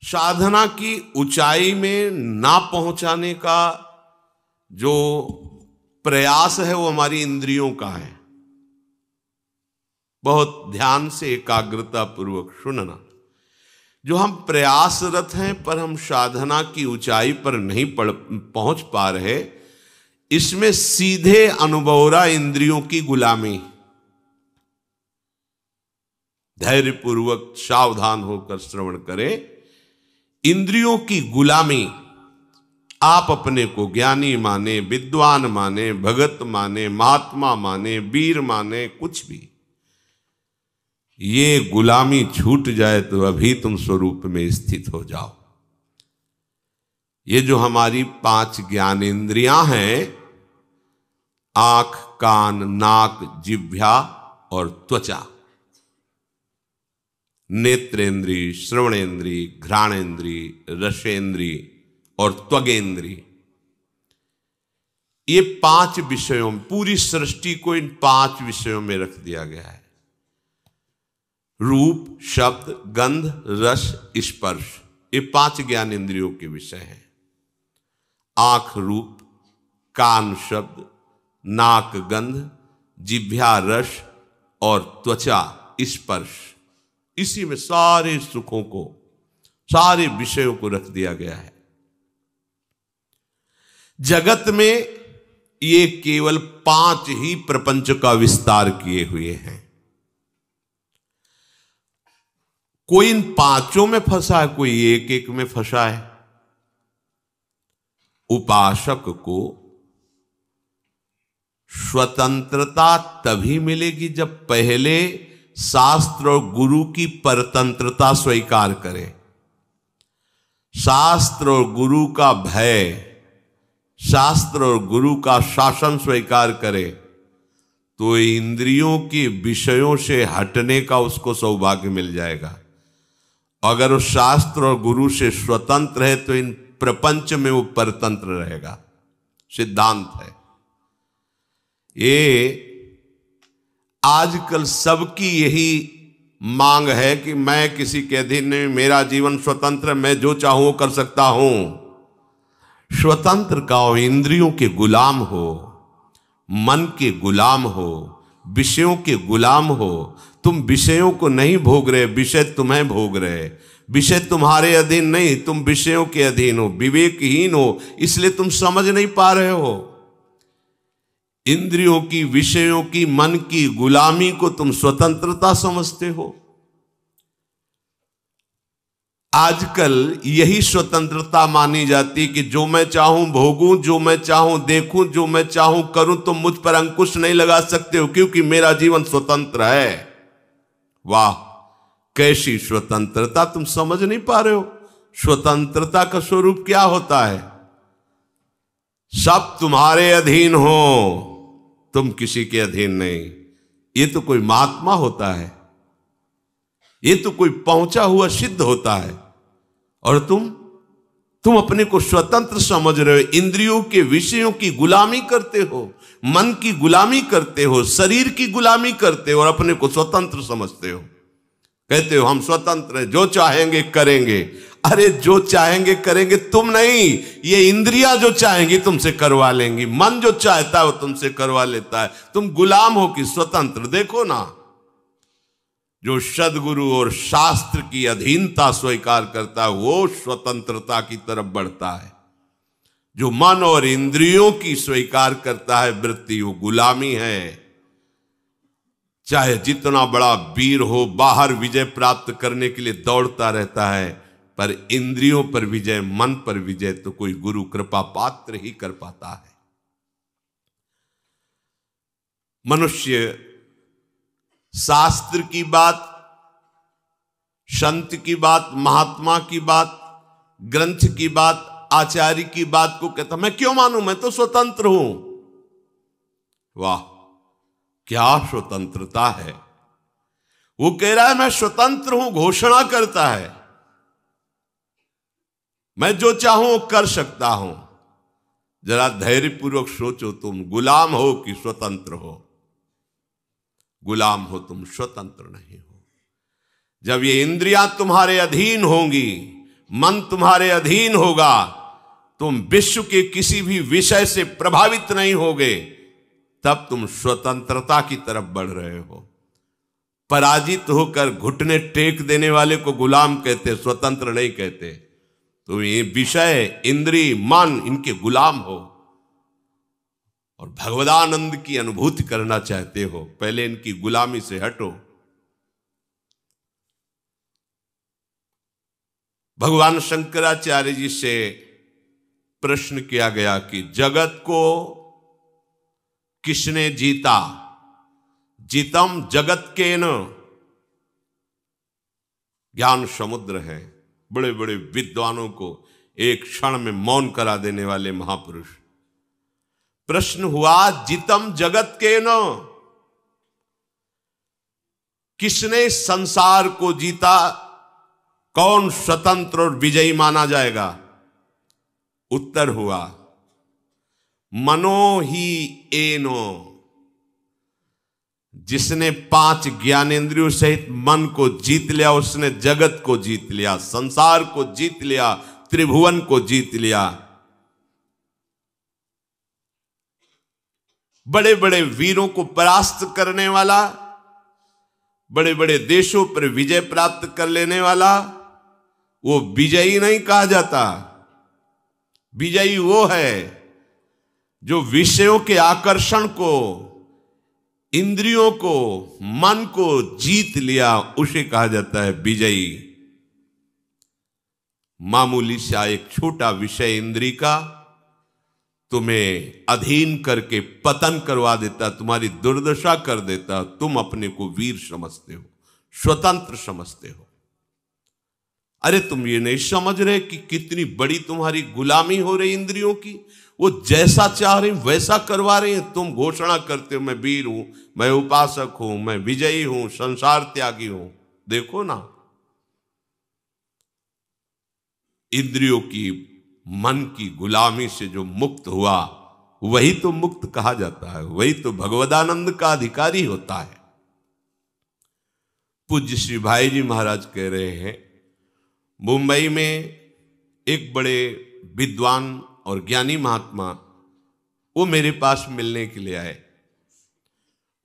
साधना की ऊंचाई में ना पहुंचाने का जो प्रयास है वो हमारी इंद्रियों का है। बहुत ध्यान से एकाग्रता पूर्वक सुनना। जो हम प्रयासरत हैं पर हम साधना की ऊंचाई पर नहीं पहुंच पा रहे, इसमें सीधे अनुभवरा इंद्रियों की गुलामी। धैर्यपूर्वक सावधान होकर श्रवण करें। इंद्रियों की गुलामी, आप अपने को ज्ञानी माने, विद्वान माने, भगत माने, महात्मा माने, वीर माने, कुछ भी, ये गुलामी छूट जाए तो अभी तुम स्वरूप में स्थित हो जाओ। ये जो हमारी 5 ज्ञानेंद्रियां हैं, आंख, कान, नाक, जिह्वा और त्वचा, नेत्रेंद्री, श्रवणेंद्री, घ्राणेंद्री, रसेंद्री और त्वगेंद्री, ये 5 विषयों में, पूरी सृष्टि को इन 5 विषयों में रख दिया गया है। रूप, शब्द, गंध, रस, स्पर्श, ये 5 ज्ञान इंद्रियों के विषय हैं। आंख रूप, कान शब्द, नाक गंध, जिह्वा रस और त्वचा स्पर्श, इसी में सारे सुखों को, सारे विषयों को रख दिया गया है। जगत में ये केवल 5 ही प्रपंच का विस्तार किए हुए हैं। कोई इन 5 में फंसा है, कोई एक एक में फंसा है। उपासक को स्वतंत्रता तभी मिलेगी जब पहले शास्त्र और गुरु की परतंत्रता स्वीकार करे। शास्त्र और गुरु का भय, शास्त्र और गुरु का शासन स्वीकार करे तो इंद्रियों के विषयों से हटने का उसको सौभाग्य मिल जाएगा। अगर वो शास्त्र और गुरु से स्वतंत्र है तो इन प्रपंच में वो परतंत्र रहेगा। सिद्धांत है ये। आजकल सबकी यही मांग है कि मैं किसी के अधीन नहीं, मेरा जीवन स्वतंत्र, मैं जो चाहूं कर सकता हूं। स्वतंत्र का हो, इंद्रियों के गुलाम हो, मन के गुलाम हो, विषयों के गुलाम हो। तुम विषयों को नहीं भोग रहे, विषय तुम्हें भोग रहे। विषय तुम्हारे अधीन नहीं, तुम विषयों के अधीन हो, विवेकहीन हो, इसलिए तुम समझ नहीं पा रहे हो। इंद्रियों की, विषयों की, मन की गुलामी को तुम स्वतंत्रता समझते हो। आजकल यही स्वतंत्रता मानी जाती कि जो मैं चाहूं भोगूं, जो मैं चाहूं देखूं, जो मैं चाहूं करूं, तुम मुझ पर अंकुश नहीं लगा सकते हो क्योंकि मेरा जीवन स्वतंत्र है। वाह, कैसी स्वतंत्रता! तुम समझ नहीं पा रहे हो स्वतंत्रता का स्वरूप क्या होता है। सब तुम्हारे अधीन हो, तुम किसी के अधीन नहीं। ये तो कोई महात्मा होता है, ये तो कोई पहुंचा हुआ सिद्ध होता है, और तुम अपने को स्वतंत्र समझ रहे हो। इंद्रियों के विषयों की गुलामी करते हो, मन की गुलामी करते हो, शरीर की गुलामी करते हो और अपने को स्वतंत्र समझते हो। कहते हो हम स्वतंत्र हैं, जो चाहेंगे करेंगे। अरे जो चाहेंगे करेंगे तुम नहीं, ये इंद्रियां जो चाहेंगी तुमसे करवा लेंगी। मन जो चाहता है वो तुमसे करवा लेता है। तुम गुलाम हो कि स्वतंत्र? देखो ना, जो सद्गुरु और शास्त्र की अधीनता स्वीकार करता है वो स्वतंत्रता की तरफ बढ़ता है। जो मन और इंद्रियों की स्वीकार करता है वृत्ति, वो गुलामी है। चाहे जितना बड़ा वीर हो, बाहर विजय प्राप्त करने के लिए दौड़ता रहता है, पर इंद्रियों पर विजय, मन पर विजय तो कोई गुरु कृपा पात्र ही कर पाता है। मनुष्य शास्त्र की बात, संत की बात, महात्मा की बात, ग्रंथ की बात, आचार्य की बात को कहता मैं क्यों मानूं, मैं तो स्वतंत्र हूं। वाह, क्या स्वतंत्रता है! वो कह रहा है मैं स्वतंत्र हूं, घोषणा करता है मैं जो चाहूं कर सकता हूं। जरा धैर्यपूर्वक सोचो, तुम गुलाम हो कि स्वतंत्र हो? गुलाम हो, तुम स्वतंत्र नहीं हो। जब ये इंद्रियां तुम्हारे अधीन होंगी, मन तुम्हारे अधीन होगा, तुम विश्व के किसी भी विषय से प्रभावित नहीं होगे, तब तुम स्वतंत्रता की तरफ बढ़ रहे हो। पराजित होकर घुटने टेक देने वाले को गुलाम कहते, स्वतंत्र नहीं कहते। तुम ये विषय, इंद्रिय, मन, इनके गुलाम हो और भगवदानंद की अनुभूति करना चाहते हो, पहले इनकी गुलामी से हटो। भगवान शंकराचार्य जी से प्रश्न किया गया कि जगत को किसने जीता? जीतम जगत के न। ज्ञान समुद्र है, बड़े बड़े विद्वानों को एक क्षण में मौन करा देने वाले महापुरुष। प्रश्न हुआ, जीतम जगत के न, किसने संसार को जीता? कौन स्वतंत्र और विजयी माना जाएगा? उत्तर हुआ, मनो ही एनो। जिसने 5 ज्ञानेंद्रियों सहित मन को जीत लिया, उसने जगत को जीत लिया, संसार को जीत लिया, त्रिभुवन को जीत लिया। बड़े बड़े वीरों को परास्त करने वाला, बड़े बड़े देशों पर विजय प्राप्त कर लेने वाला, वो विजयी नहीं कहा जाता। विजयी वो है जो विषयों के आकर्षण को, इंद्रियों को, मन को जीत लिया, उसे कहा जाता है विजयी। मामूली सा एक छोटा विषय इंद्रिय का तुम्हें अधीन करके पतन करवा देता, तुम्हारी दुर्दशा कर देता। तुम अपने को वीर समझते हो, स्वतंत्र समझते हो। अरे तुम ये नहीं समझ रहे कि कितनी बड़ी तुम्हारी गुलामी हो रही इंद्रियों की। वो जैसा चाह रही वैसा करवा रही है। तुम घोषणा करते हो मैं वीर हूं, मैं उपासक हूं, मैं विजयी हूं, संसार त्यागी हूं। देखो ना, इंद्रियों की, मन की गुलामी से जो मुक्त हुआ, वही तो मुक्त कहा जाता है, वही तो भगवदानंद का अधिकारी होता है। पूज्य श्री भाई जी महाराज कह रहे हैं, मुंबई में एक बड़े विद्वान और ज्ञानी महात्मा, वो मेरे पास मिलने के लिए आए।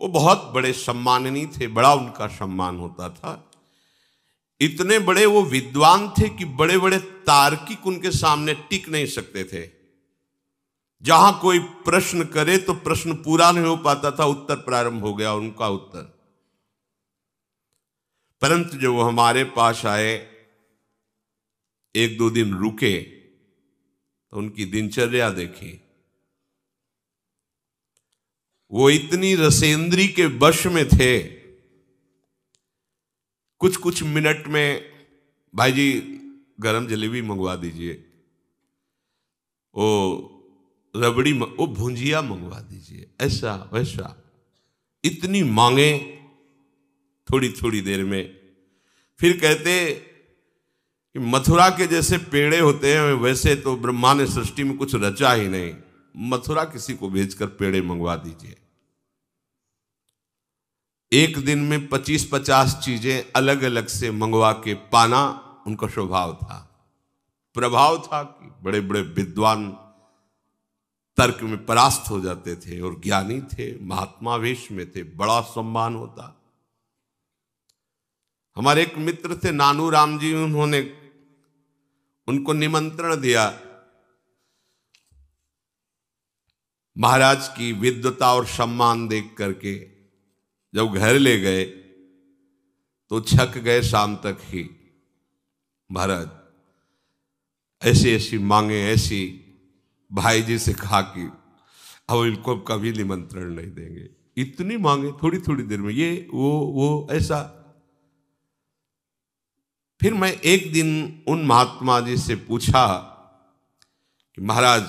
वो बहुत बड़े सम्माननीय थे, बड़ा उनका सम्मान होता था। इतने बड़े वो विद्वान थे कि बड़े बड़े तार्किक उनके सामने टिक नहीं सकते थे। जहां कोई प्रश्न करे तो प्रश्न पूरा नहीं हो पाता था, उत्तर प्रारंभ हो गया उनका उत्तर। परंतु जब वो हमारे पास आए, 1-2 दिन रुके, तो उनकी दिनचर्या देखी। वो इतनी रसेंद्री के वश में थे, कुछ कुछ मिनट में भाई जी गरम जलेबी मंगवा दीजिए, वो रबड़ी, वो भुंजिया मंगवा दीजिए, ऐसा वैसा, इतनी मांगे थोड़ी थोड़ी देर में। फिर कहते कि मथुरा के जैसे पेड़े होते हैं वैसे तो ब्रह्मा ने सृष्टि में कुछ रचा ही नहीं, मथुरा किसी को भेजकर पेड़े मंगवा दीजिए। एक दिन में 25-50 चीजें अलग अलग से मंगवा के पाना उनका स्वभाव था, प्रभाव था कि बड़े बड़े विद्वान तर्क में परास्त हो जाते थे और ज्ञानी थे, महात्मा वेश में थे, बड़ा सम्मान होता। हमारे एक मित्र थे नानू राम जी, उन्होंने उनको निमंत्रण दिया। महाराज की विद्वता और सम्मान देख करके जब घर ले गए तो छक गए शाम तक ही। महाराज ऐसी ऐसी मांगे, ऐसी भाई जी से कहा कि अब इनको कभी निमंत्रण नहीं देंगे, इतनी मांगे थोड़ी थोड़ी देर में, ये वो ऐसा। फिर मैं एक दिन उन महात्मा जी से पूछा कि महाराज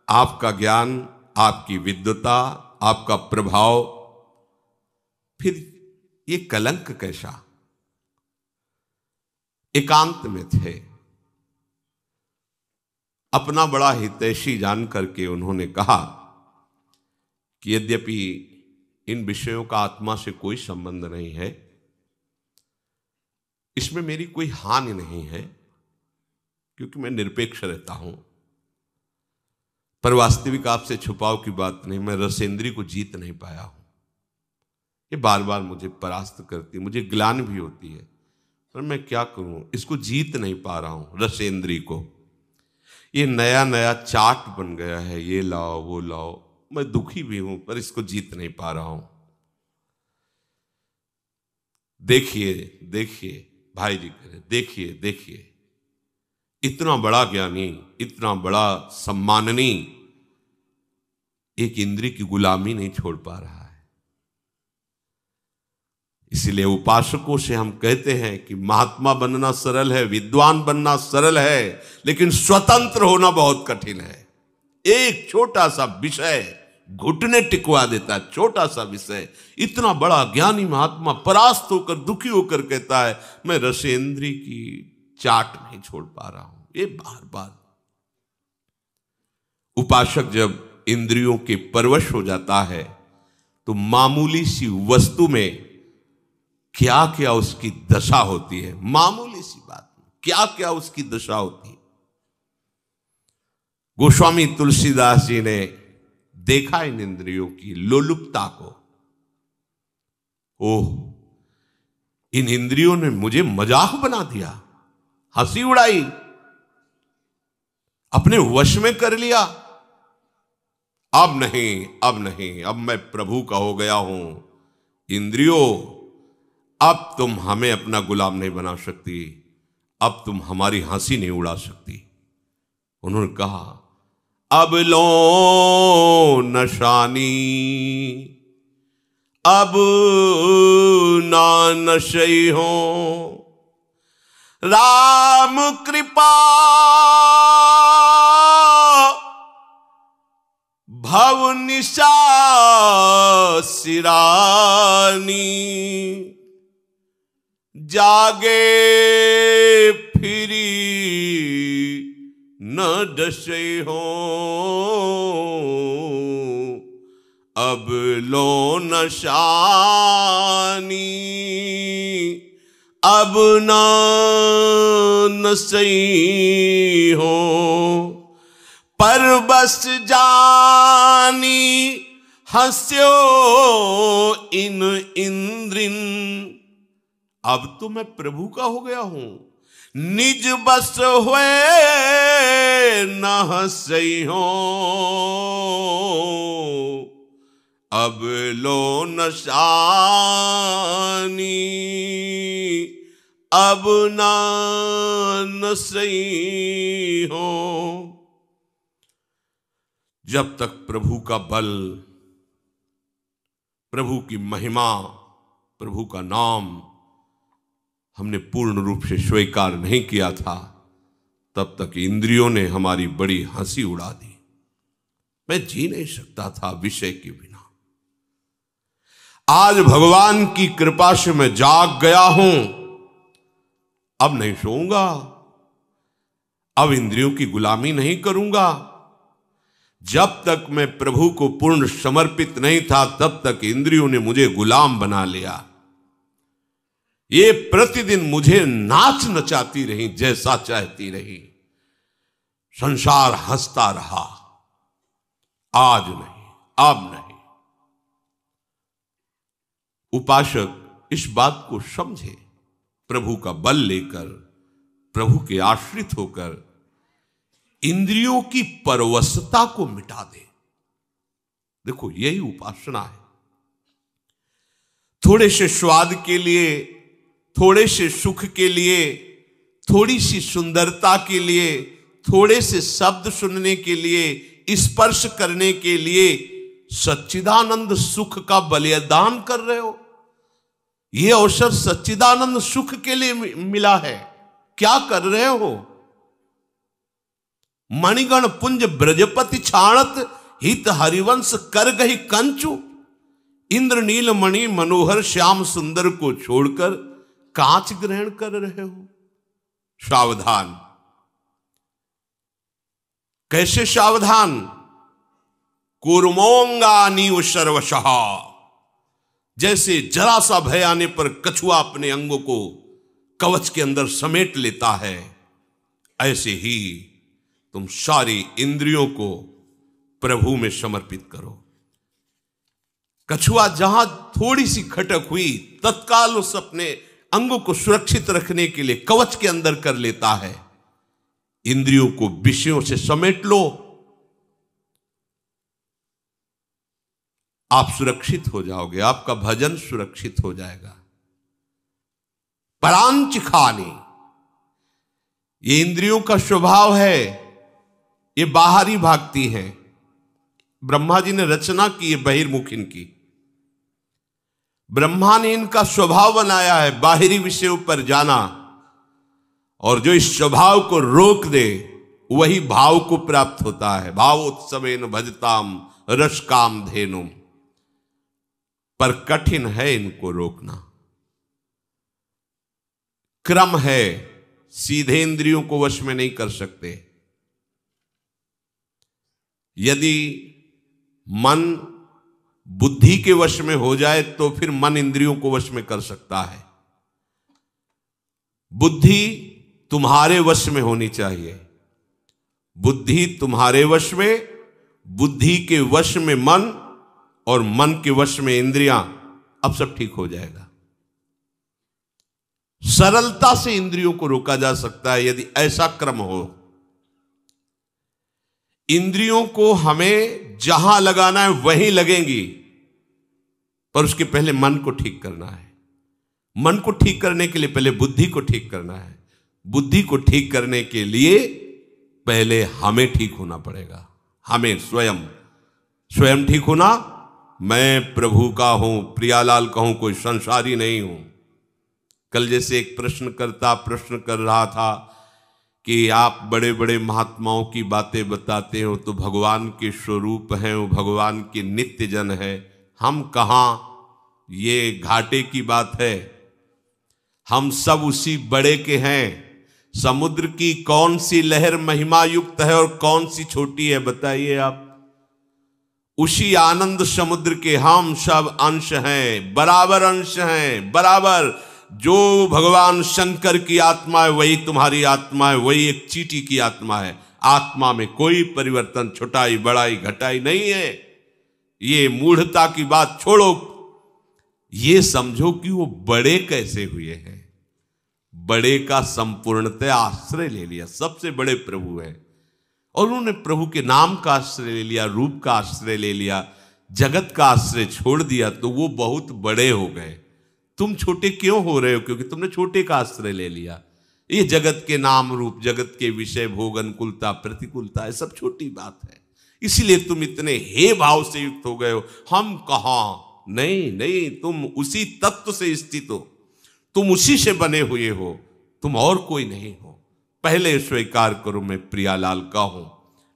आपका ज्ञान, आपकी विद्वता, आपका प्रभाव, फिर ये कलंक कैसा? एकांत में थे, अपना बड़ा हितैषी जान करके उन्होंने कहा कि यद्यपि इन विषयों का आत्मा से कोई संबंध नहीं है, इसमें मेरी कोई हानि नहीं है, क्योंकि मैं निरपेक्ष रहता हूं। पर वास्तविक आपसे छुपाव की बात नहीं, मैं रसेंद्री को जीत नहीं पाया हूं। ये बार बार मुझे परास्त करती है, मुझे ग्लानि भी होती है, पर मैं क्या करूं, इसको जीत नहीं पा रहा हूं रसेंद्री को। ये नया नया चाट बन गया है, ये लाओ वो लाओ, मैं दुखी भी हूं पर इसको जीत नहीं पा रहा हूं। देखिए देखिए भाई जी कह रहे, देखिए देखिए, इतना बड़ा ज्ञानी, इतना बड़ा सम्माननीय एक इंद्री की गुलामी नहीं छोड़ पा रहा है। इसलिए उपासकों से हम कहते हैं कि महात्मा बनना सरल है, विद्वान बनना सरल है, लेकिन स्वतंत्र होना बहुत कठिन है। एक छोटा सा विषय घुटने टिकवा देता है, छोटा सा विषय। इतना बड़ा ज्ञानी महात्मा परास्त होकर दुखी होकर कहता है मैं रसेंद्री की चाट नहीं छोड़ पा रहा हूं। ये बार बार उपासक जब इंद्रियों के परवश हो जाता है तो मामूली सी वस्तु में क्या क्या उसकी दशा होती है, मामूली सी बात में क्या क्या उसकी दशा होती है। गोस्वामी तुलसीदास जी ने देखा इन इंद्रियों की लोलुपता को। ओह, इन इंद्रियों ने मुझे मजाक बना दिया, हंसी उड़ाई, अपने वश में कर लिया। अब नहीं, अब नहीं, अब मैं प्रभु का हो गया हूं। इंद्रियों, अब तुम हमें अपना गुलाम नहीं बना सकती, अब तुम हमारी हंसी नहीं उड़ा सकती। उन्होंने कहा अब लो नशानी, अब ना नशई हो, राम कृपा भव निशा सिरानी, जागे फिरी न डसे हो, अब लो नशानी, अब न नसई हो, पर बस जानी हंस्यो इन इंद्रिन। अब तो मैं प्रभु का हो गया हूं, निज बस हुए न हंसई हो, अब लो नशानी, अब ना नसई हो। जब तक प्रभु का बल, प्रभु की महिमा, प्रभु का नाम हमने पूर्ण रूप से स्वीकार नहीं किया था, तब तक इंद्रियों ने हमारी बड़ी हंसी उड़ा दी। मैं जी नहीं सकता था विषय के बिना। आज भगवान की कृपा से मैं जाग गया हूं, अब नहीं सोऊंगा, अब इंद्रियों की गुलामी नहीं करूंगा। जब तक मैं प्रभु को पूर्ण समर्पित नहीं था, तब तक इंद्रियों ने मुझे गुलाम बना लिया। ये प्रतिदिन मुझे नाच नचाती रही, जैसा चाहती रही। संसार हंसता रहा। आज नहीं, अब नहीं। उपासक इस बात को समझे, प्रभु का बल लेकर, प्रभु के आश्रित होकर इंद्रियों की परवशता को मिटा दे। देखो, यही उपासना है। थोड़े से स्वाद के लिए, थोड़े से सुख के लिए, थोड़ी सी सुंदरता के लिए, थोड़े से शब्द सुनने के लिए, स्पर्श करने के लिए सच्चिदानंद सुख का बलिदान कर रहे हो। यह अवसर सच्चिदानंद सुख के लिए मिला है, क्या कर रहे हो? मणिगण पुंज ब्रजपति छाणत, हित हरिवंश कर गही कंचु। इंद्र नील मणि मनोहर श्याम सुंदर को छोड़कर कांच ग्रहण कर रहे हो। सावधान। कैसे सावधान? कूर्मोंगानीव सर्वशः। जैसे जरा सा भय आने पर कछुआ अपने अंगों को कवच के अंदर समेट लेता है, ऐसे ही तुम सारी इंद्रियों को प्रभु में समर्पित करो। कछुआ जहां थोड़ी सी खटक हुई, तत्काल उस अपने अंगों को सुरक्षित रखने के लिए कवच के अंदर कर लेता है। इंद्रियों को विषयों से समेट लो, आप सुरक्षित हो जाओगे, आपका भजन सुरक्षित हो जाएगा। परांच खानी, ये इंद्रियों का स्वभाव है, ये बाहरी भागती हैं। ब्रह्मा जी ने रचना की है बहिर्मुख इनकी, ब्रह्मा ने इनका स्वभाव बनाया है बाहरी विषयों पर जाना, और जो इस स्वभाव को रोक दे वही भाव को प्राप्त होता है। भावोत्सवेन भजताम रस काम धेनुम, पर कठिन है इनको रोकना। क्रम है, सीधे इंद्रियों को वश में नहीं कर सकते। यदि मन बुद्धि के वश में हो जाए तो फिर मन इंद्रियों को वश में कर सकता है। बुद्धि तुम्हारे वश में होनी चाहिए, बुद्धि तुम्हारे वश में, बुद्धि के वश में मन, और मन के वश में इंद्रियां, अब सब ठीक हो जाएगा। सरलता से इंद्रियों को रोका जा सकता है यदि ऐसा क्रम हो। इंद्रियों को हमें जहां लगाना है वहीं लगेंगी, पर उसके पहले मन को ठीक करना है। मन को ठीक करने के लिए पहले बुद्धि को ठीक करना है। बुद्धि को ठीक करने के लिए पहले हमें ठीक होना पड़ेगा। हमें स्वयं ठीक होना। मैं प्रभु का हूं, प्रियालाल का हूं, कोई संसारी नहीं हूं। कल जैसे एक प्रश्नकर्ता प्रश्न कर रहा था कि आप बड़े बड़े महात्माओं की बातें बताते हो तो भगवान के स्वरूप हैं, वो भगवान के नित्य जन है, हम कहाँ, ये घाटे की बात है। हम सब उसी बड़े के हैं। समुद्र की कौन सी लहर महिमा युक्त है और कौन सी छोटी है, बताइए आप। उसी आनंद समुद्र के हम सब अंश हैं, बराबर अंश हैं, बराबर। जो भगवान शंकर की आत्मा है वही तुम्हारी आत्मा है, वही एक चींटी की आत्मा है। आत्मा में कोई परिवर्तन, छोटाई बड़ाई घटाई नहीं है। ये मूढ़ता की बात छोड़ो, ये समझो कि वो बड़े कैसे हुए हैं। बड़े का संपूर्णतः आश्रय ले लिया, सबसे बड़े प्रभु हैं, और उन्होंने प्रभु के नाम का आश्रय ले लिया, रूप का आश्रय ले लिया, जगत का आश्रय छोड़ दिया, तो वो बहुत बड़े हो गए। तुम छोटे क्यों हो रहे हो? क्योंकि तुमने छोटे का आश्रय ले लिया। ये जगत के नाम रूप, जगत के विषय, भोग, अनुकूलता, प्रतिकूलता, ये सब छोटी बात है। इसीलिए तुम इतने हे भाव से युक्त हो गए हो। हम कहाँ, नहीं, तुम उसी तत्व से स्थित हो, तुम उसी से बने हुए हो, तुम और कोई नहीं हो। पहले स्वीकार करो मैं प्रियालाल का हूं,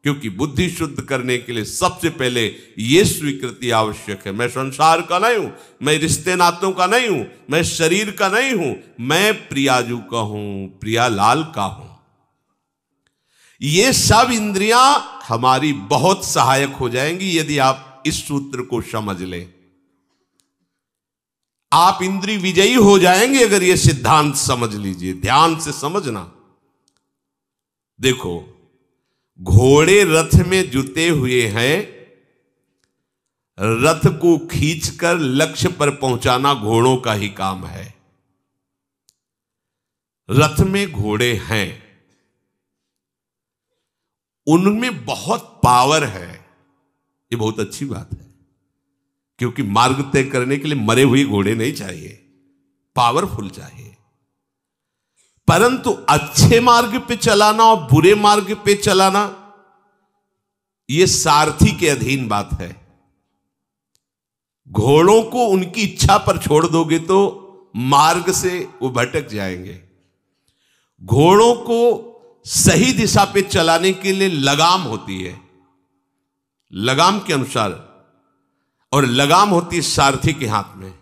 क्योंकि बुद्धि शुद्ध करने के लिए सबसे पहले यह स्वीकृति आवश्यक है। मैं संसार का नहीं हूं, मैं रिश्ते नातों का नहीं हूं, मैं शरीर का नहीं हूं, मैं प्रियाजू का हूं, प्रियालाल का हूं। ये सब इंद्रियां हमारी बहुत सहायक हो जाएंगी यदि आप इस सूत्र को समझ लें। आप इंद्रिय विजयी हो जाएंगे अगर ये सिद्धांत समझ लीजिए। ध्यान से समझना। देखो, घोड़े रथ में जुते हुए हैं, रथ को खींचकर लक्ष्य पर पहुंचाना घोड़ों का ही काम है। रथ में घोड़े हैं, उनमें बहुत पावर है, ये बहुत अच्छी बात है, क्योंकि मार्ग तय करने के लिए मरे हुए घोड़े नहीं चाहिए, पावरफुल चाहिए। परंतु अच्छे मार्ग पे चलाना और बुरे मार्ग पे चलाना, यह सारथी के अधीन बात है। घोड़ों को उनकी इच्छा पर छोड़ दोगे तो मार्ग से वो भटक जाएंगे। घोड़ों को सही दिशा पे चलाने के लिए लगाम होती है, लगाम के अनुसार, और लगाम होती है सारथी के हाथ में,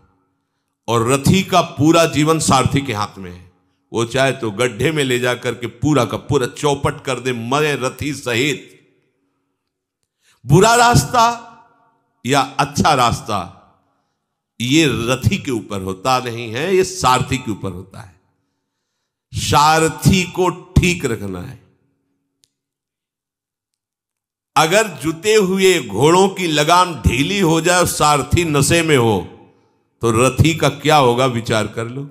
और रथी का पूरा जीवन सारथी के हाथ में है। वो चाहे तो गड्ढे में ले जाकर के पूरा का पूरा चौपट कर दे, मरे रथी सहित। बुरा रास्ता या अच्छा रास्ता ये रथी के ऊपर होता नहीं है, ये सारथी के ऊपर होता है। सारथी को ठीक रखना है। अगर जुते हुए घोड़ों की लगाम ढीली हो जाए और सारथी नशे में हो तो रथी का क्या होगा, विचार कर लो।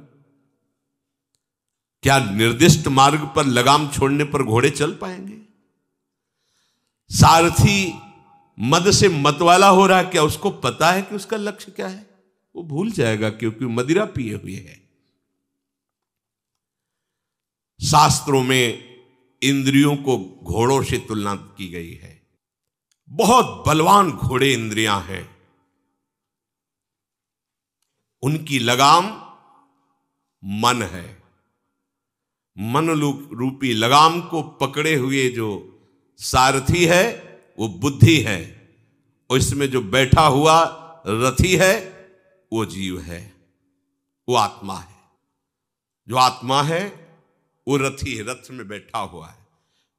क्या निर्दिष्ट मार्ग पर लगाम छोड़ने पर घोड़े चल पाएंगे? सारथी मद से मतवाला हो रहा है, क्या उसको पता है कि उसका लक्ष्य क्या है? वो भूल जाएगा क्योंकि मदिरा पिए हुए है। शास्त्रों में इंद्रियों को घोड़ों से तुलना की गई है। बहुत बलवान घोड़े इंद्रियां हैं, उनकी लगाम मन है। मन रूपी लगाम को पकड़े हुए जो सारथी है वो बुद्धि है, और इसमें जो बैठा हुआ रथी है वो जीव है, वो आत्मा है। जो आत्मा है वो रथी है, रथ में बैठा हुआ है।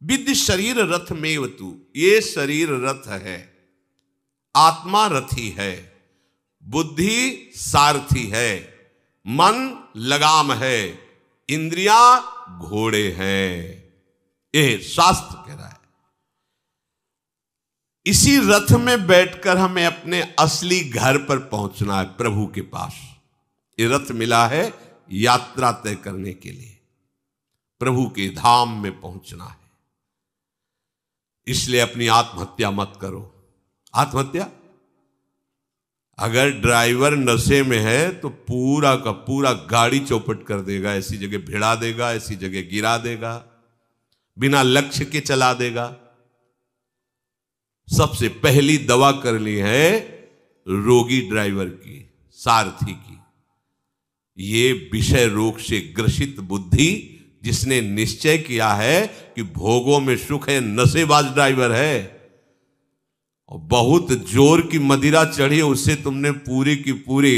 विद्य शरीर रथ में तू, ये शरीर रथ है, आत्मा रथी है, बुद्धि सारथी है, मन लगाम है, इंद्रियां घोड़े हैं। ये शास्त्र कह रहा है। इसी रथ में बैठकर हमें अपने असली घर पर पहुंचना है, प्रभु के पास। ये रथ मिला है यात्रा तय करने के लिए, प्रभु के धाम में पहुंचना है। इसलिए अपनी आत्महत्या मत करो। आत्महत्या, अगर ड्राइवर नशे में है तो पूरा का पूरा गाड़ी चौपट कर देगा, ऐसी जगह भिड़ा देगा, ऐसी जगह गिरा देगा, बिना लक्ष्य के चला देगा। सबसे पहली दवा करनी है रोगी ड्राइवर की, सारथी की। ये विषय रोग से ग्रसित बुद्धि, जिसने निश्चय किया है कि भोगों में सुख है, नशेबाज ड्राइवर है, और बहुत जोर की मदिरा चढ़ी, उससे तुमने पूरी की पूरी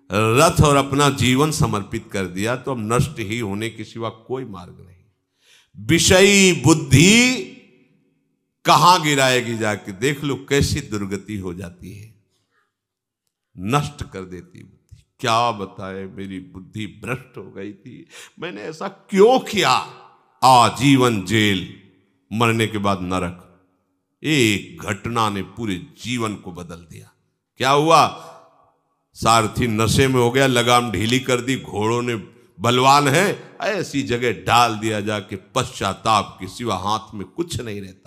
रथ और अपना जीवन समर्पित कर दिया, तो अब नष्ट ही होने के सिवा कोई मार्ग नहीं। विषयी बुद्धि कहां गिराएगी जाके, देख लो कैसी दुर्गति हो जाती है, नष्ट कर देती बुद्धि। क्या बताए, मेरी बुद्धि भ्रष्ट हो गई थी, मैंने ऐसा क्यों किया। आजीवन जेल, मरने के बाद नरक। एक घटना ने पूरे जीवन को बदल दिया। क्या हुआ? सारथी नशे में हो गया, लगाम ढीली कर दी, घोड़ों ने बलवान है, ऐसी जगह डाल दिया जाके पश्चाताप के सिवा हाथ में कुछ नहीं रहता।